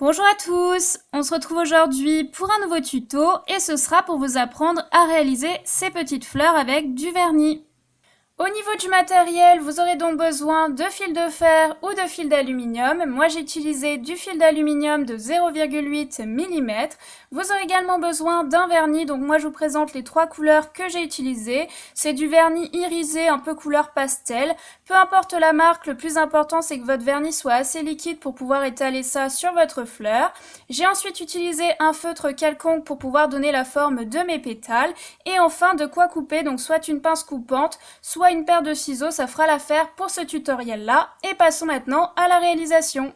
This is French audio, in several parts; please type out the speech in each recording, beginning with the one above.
Bonjour à tous, on se retrouve aujourd'hui pour un nouveau tuto et ce sera pour vous apprendre à réaliser ces petites fleurs avec du vernis. Au niveau du matériel, vous aurez donc besoin de fil de fer ou de fil d'aluminium. Moi, j'ai utilisé du fil d'aluminium de 0,8 mm. Vous aurez également besoin d'un vernis. Donc moi, je vous présente les trois couleurs que j'ai utilisées. C'est du vernis irisé, un peu couleur pastel. Peu importe la marque, le plus important, c'est que votre vernis soit assez liquide pour pouvoir étaler ça sur votre fleur. J'ai ensuite utilisé un feutre quelconque pour pouvoir donner la forme de mes pétales. Et enfin, de quoi couper, donc soit une pince coupante, soit une paire de ciseaux, ça fera l'affaire pour ce tutoriel-là. Et passons maintenant à la réalisation.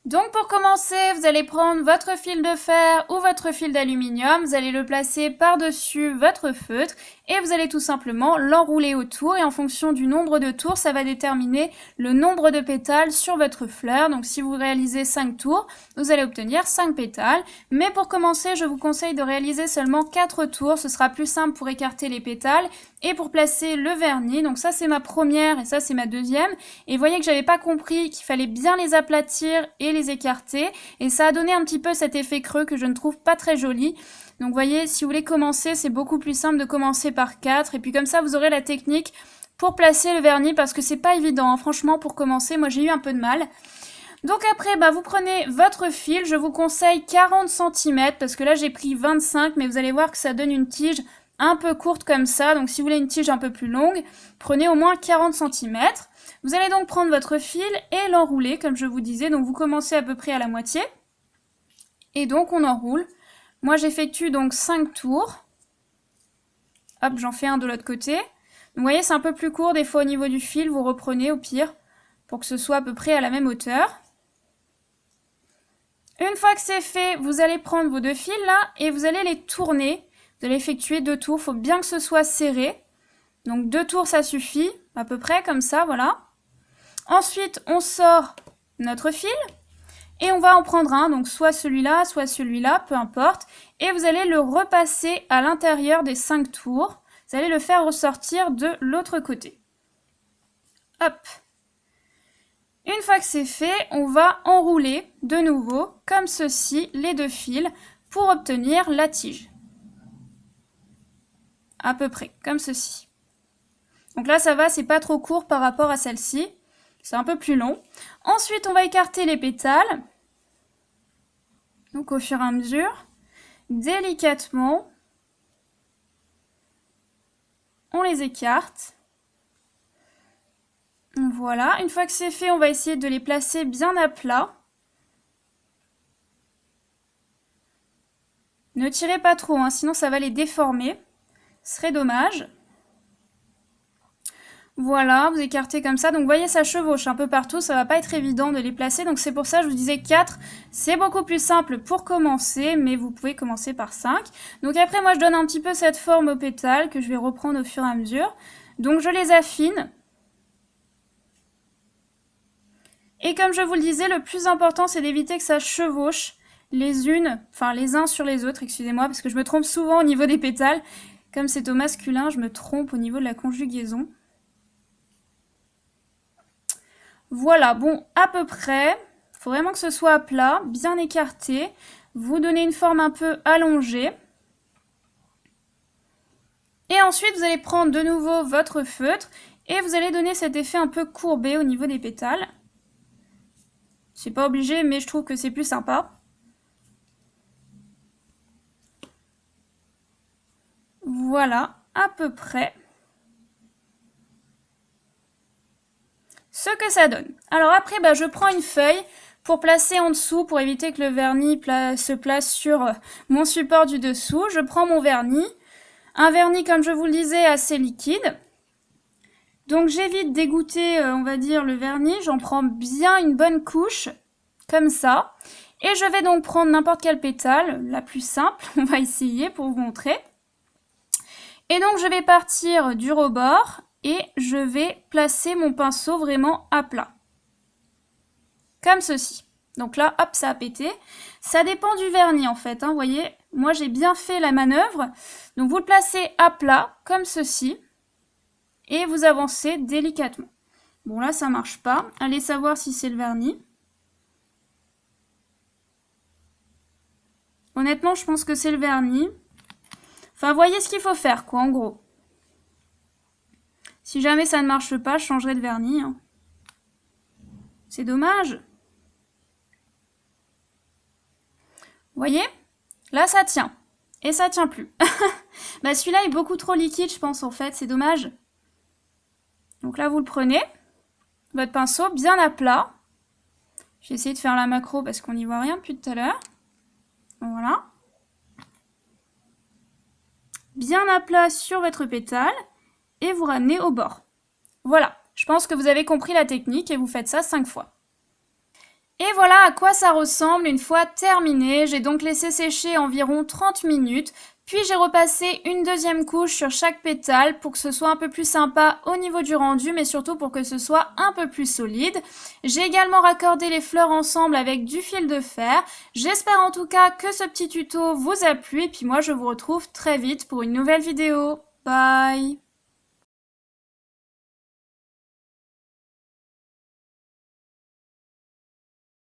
Donc pour commencer, vous allez prendre votre fil de fer ou votre fil d'aluminium, vous allez le placer par-dessus votre feutre et vous allez tout simplement l'enrouler autour et en fonction du nombre de tours, ça va déterminer le nombre de pétales sur votre fleur. Donc si vous réalisez 5 tours, vous allez obtenir 5 pétales. Mais pour commencer, je vous conseille de réaliser seulement 4 tours, ce sera plus simple pour écarter les pétales et pour placer le vernis. Donc ça c'est ma première et ça c'est ma deuxième. Et vous voyez que j'avais pas compris qu'il fallait bien les aplatir et les écarter et ça a donné un petit peu cet effet creux que je ne trouve pas très joli. Donc vous voyez, si vous voulez commencer, c'est beaucoup plus simple de commencer par 4 et puis comme ça vous aurez la technique pour placer le vernis parce que c'est pas évident, hein. Franchement pour commencer, moi j'ai eu un peu de mal. Donc après, vous prenez votre fil, je vous conseille 40 cm parce que là j'ai pris 25 mais vous allez voir que ça donne une tige un peu courte comme ça. Donc si vous voulez une tige un peu plus longue, prenez au moins 40 cm. Vous allez donc prendre votre fil et l'enrouler comme je vous disais. Donc vous commencez à peu près à la moitié. Et donc on enroule. Moi j'effectue donc 5 tours. Hop, j'en fais un de l'autre côté. Donc, vous voyez, c'est un peu plus court des fois au niveau du fil. Vous reprenez au pire pour que ce soit à peu près à la même hauteur. Une fois que c'est fait, vous allez prendre vos deux fils là et vous allez les tourner. Vous allez effectuer 2 tours. Il faut bien que ce soit serré. Donc 2 tours, ça suffit. À peu près comme ça, voilà. Ensuite, on sort notre fil. Et on va en prendre un, donc soit celui-là, peu importe. Et vous allez le repasser à l'intérieur des 5 tours. Vous allez le faire ressortir de l'autre côté. Hop. Une fois que c'est fait, on va enrouler de nouveau, comme ceci, les deux fils pour obtenir la tige. À peu près, comme ceci. Donc là, ça va, c'est pas trop court par rapport à celle-ci. C'est un peu plus long. Ensuite, on va écarter les pétales. Donc au fur et à mesure, délicatement, on les écarte. Voilà, une fois que c'est fait, on va essayer de les placer bien à plat. Ne tirez pas trop, hein, sinon ça va les déformer. Ce serait dommage. Voilà, vous écartez comme ça. Donc vous voyez, ça chevauche un peu partout. Ça va pas être évident de les placer. Donc c'est pour ça que je vous disais 4. C'est beaucoup plus simple pour commencer, mais vous pouvez commencer par 5. Donc après, moi je donne un petit peu cette forme aux pétales que je vais reprendre au fur et à mesure. Donc je les affine. Et comme je vous le disais, le plus important, c'est d'éviter que ça chevauche les uns sur les autres, excusez-moi, parce que je me trompe souvent au niveau des pétales. Comme c'est au masculin, je me trompe au niveau de la conjugaison. Voilà, bon, à peu près. Il faut vraiment que ce soit à plat, bien écarté. Vous donnez une forme un peu allongée. Et ensuite, vous allez prendre de nouveau votre feutre et vous allez donner cet effet un peu courbé au niveau des pétales. C'est pas obligé, mais je trouve que c'est plus sympa. Voilà, à peu près ce que ça donne. Alors après, je prends une feuille pour placer en dessous, pour éviter que le vernis se place sur mon support du dessous. Je prends mon vernis. Un vernis, comme je vous le disais, assez liquide. Donc j'évite d'égoutter, on va dire, le vernis. J'en prends bien une bonne couche, comme ça. Et je vais donc prendre n'importe quelle pétale, la plus simple, on va essayer pour vous montrer. Et donc je vais partir du rebord et je vais placer mon pinceau vraiment à plat. Comme ceci. Donc là, hop, ça a pété. Ça dépend du vernis en fait, hein, vous voyez. Moi j'ai bien fait la manœuvre. Donc vous le placez à plat, comme ceci. Et vous avancez délicatement. Bon là ça marche pas. Allez savoir si c'est le vernis. Honnêtement, je pense que c'est le vernis. Enfin, voyez ce qu'il faut faire, quoi, en gros. Si jamais ça ne marche pas, je changerai de vernis. Hein. C'est dommage. Vous voyez? Là, ça tient. Et ça tient plus. Bah, celui-là est beaucoup trop liquide, je pense, en fait. C'est dommage. Donc là, vous le prenez. Votre pinceau bien à plat. J'ai essayé de faire la macro parce qu'on n'y voit rien depuis tout à l'heure. Voilà. Bien à plat sur votre pétale. Et vous ramenez au bord. Voilà. Je pense que vous avez compris la technique et vous faites ça 5 fois. Et voilà à quoi ça ressemble une fois terminé. J'ai donc laissé sécher environ 30 minutes. Puis j'ai repassé une deuxième couche sur chaque pétale pour que ce soit un peu plus sympa au niveau du rendu, mais surtout pour que ce soit un peu plus solide. J'ai également raccordé les fleurs ensemble avec du fil de fer. J'espère en tout cas que ce petit tuto vous a plu et puis moi je vous retrouve très vite pour une nouvelle vidéo. Bye!